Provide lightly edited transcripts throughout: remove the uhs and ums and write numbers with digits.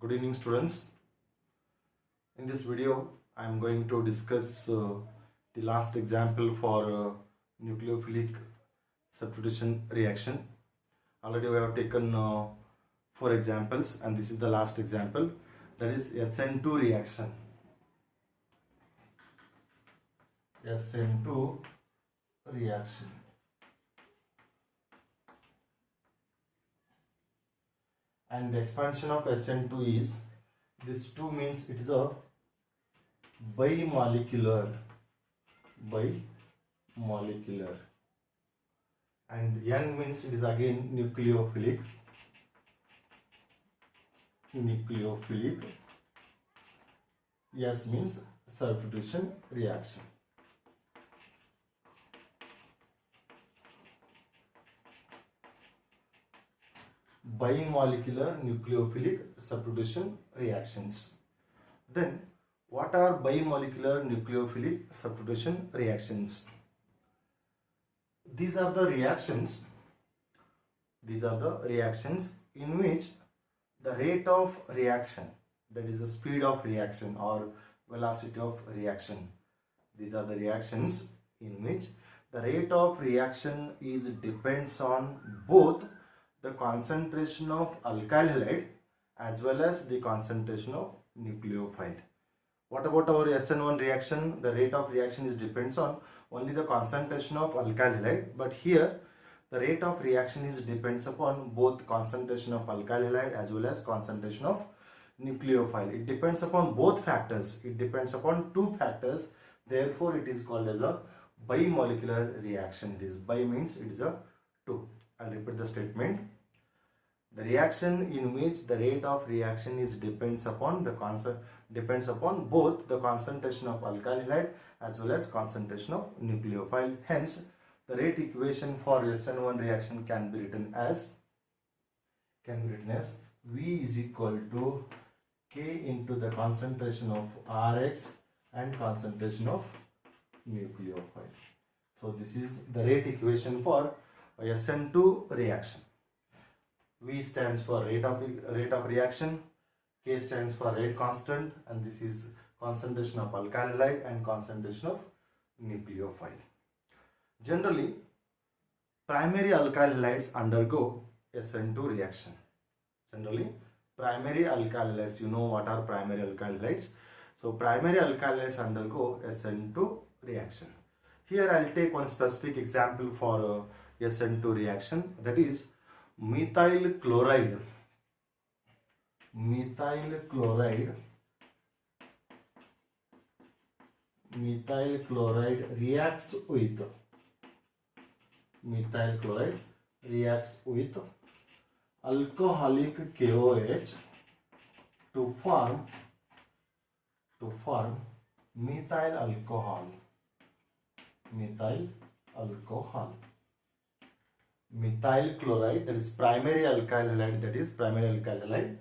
Good evening, students. In this video, I am going to discuss the last example for nucleophilic substitution reaction. Already we have taken 4 examples, and this is the last example, that is SN2 reaction. SN2 reaction. And the expansion of SN2 is, this 2 means it is a bimolecular, and N means it is again nucleophilic, S means substitution reaction. Bimolecular nucleophilic substitution reactions. Then what are bimolecular nucleophilic substitution reactions? These are the reactions in which the rate of reaction, that is the speed of reaction or velocity of reaction, these are the reactions in which the rate of reaction is depends on both the concentration of alkyl halide as well as the concentration of nucleophile. What about our SN1 reaction? The rate of reaction is depends on only the concentration of alkyl halide, but here the rate of reaction is depends upon both concentration of alkyl halide as well as concentration of nucleophile. It depends upon both factors. It depends upon 2 factors. Therefore, it is called as a bimolecular reaction. It is bi means it is a 2. I'll repeat the statement. The reaction in which the rate of reaction is depends upon both the concentration of alkyl halide as well as concentration of nucleophile. Hence, the rate equation for SN1 reaction can be written as V is equal to K into the concentration of Rx and concentration of nucleophile. So this is the rate equation for SN2 reaction. V stands for rate of reaction, K stands for rate constant, and this is concentration of alkyl halide and concentration of nucleophile. Generally, primary alkyl halides undergo SN2 reaction. Generally, primary alkyl halides, you know what are primary alkyl halides. So, primary alkyl halides undergo SN2 reaction. Here, I will take one specific example for SN2 reaction, that is methyl chloride reacts with alcoholic KOH to form methyl alcohol. Methyl chloride, that is primary alkyl halide,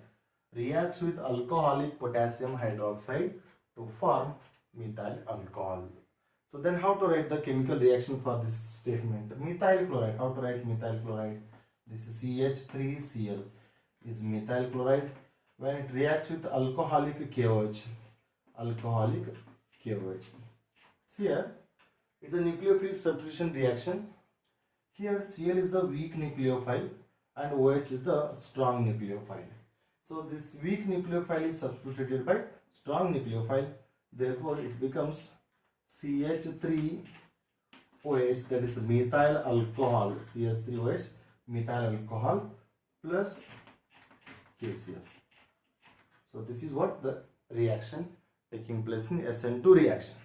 reacts with alcoholic potassium hydroxide to form methyl alcohol. So then how to write the chemical reaction for this statement? Methyl chloride, how to write methyl chloride? This is CH3Cl is methyl chloride. When it reacts with alcoholic KOH. See here, it's a nucleophilic substitution reaction. Here Cl is the weak nucleophile and OH is the strong nucleophile. So this weak nucleophile is substituted by strong nucleophile. Therefore, it becomes CH3OH, that is methyl alcohol, CH3OH, methyl alcohol plus KCl. So this is what the reaction taking place in SN2 reaction.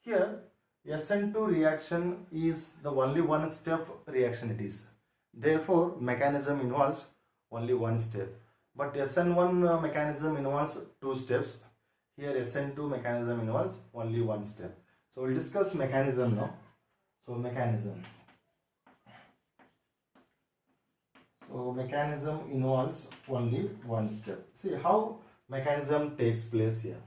Here, SN2 reaction is the only one step reaction it is. Therefore, mechanism involves only one step. But SN1 mechanism involves 2 steps. Here SN2 mechanism involves only one step. So we'll discuss mechanism now. So mechanism involves only one step. See how mechanism takes place here.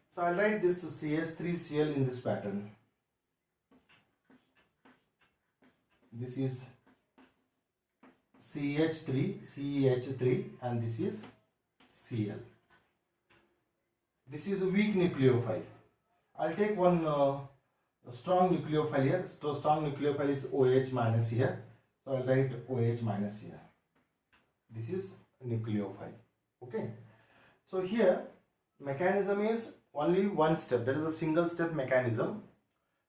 So I'll write this CH3Cl in this pattern. This is CH3, and this is Cl. This is a weak nucleophile. I'll take one strong nucleophile here. So strong nucleophile is OH minus here. So I'll write OH minus here. This is nucleophile. Okay. So here mechanism is only one step. That is a single step mechanism.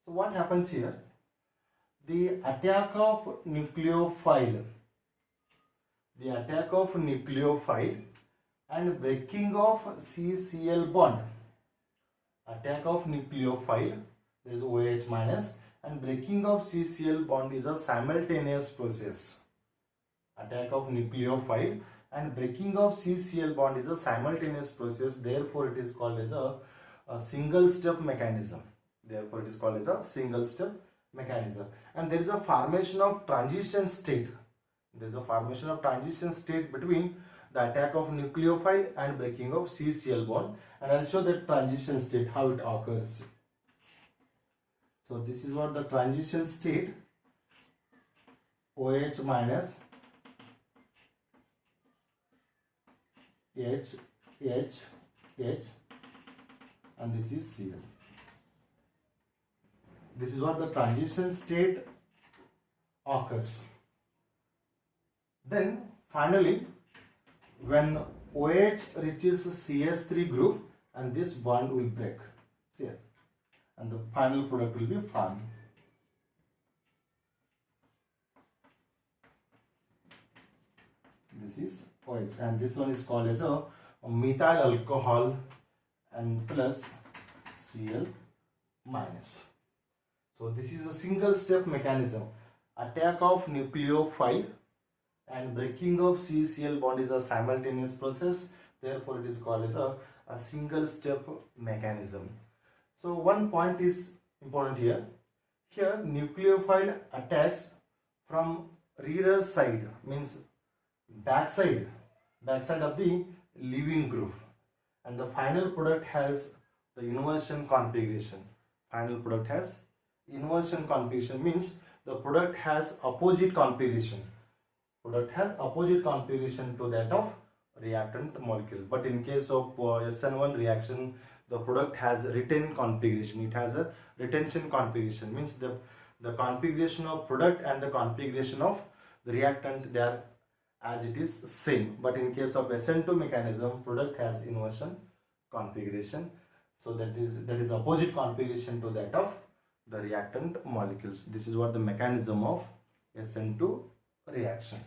So what happens here? The attack of nucleophile and breaking of CCl bond. Attack of nucleophile, there is OH minus, and breaking of CCl bond is a simultaneous process. Attack of nucleophile and breaking of CCl bond is a simultaneous process. Therefore, it is called as a single step mechanism. Therefore, it is called as a single step mechanism. And there is a formation of transition state. There is a formation of transition state between the attack of nucleophile and breaking of CCl bond, and I'll show that transition state how it occurs. So this is what the transition state, OH minus H, and this is Cl. This is what the transition state occurs. Then finally, when OH reaches CH3 group, and this bond will break here, and the final product will be formed. This is OH, and this one is called as a methyl alcohol and plus Cl minus. So this is a single step mechanism. Attack of nucleophile and breaking of CCl bond is a simultaneous process. Therefore, it is called as a single step mechanism. So one point is important here. Here nucleophile attacks from rear side, means backside of the leaving group, and the final product has the inversion configuration. Final product has inversion configuration, means the product has opposite configuration. Product has opposite configuration to that of reactant molecule. But in case of SN1 reaction, the product has retained configuration. It has a retention configuration, means the configuration of product and the configuration of the reactant, they are as it is same. But in case of SN2 mechanism, product has inversion configuration. So that is opposite configuration to that of the reactant molecules. This is what the mechanism of SN2 reaction.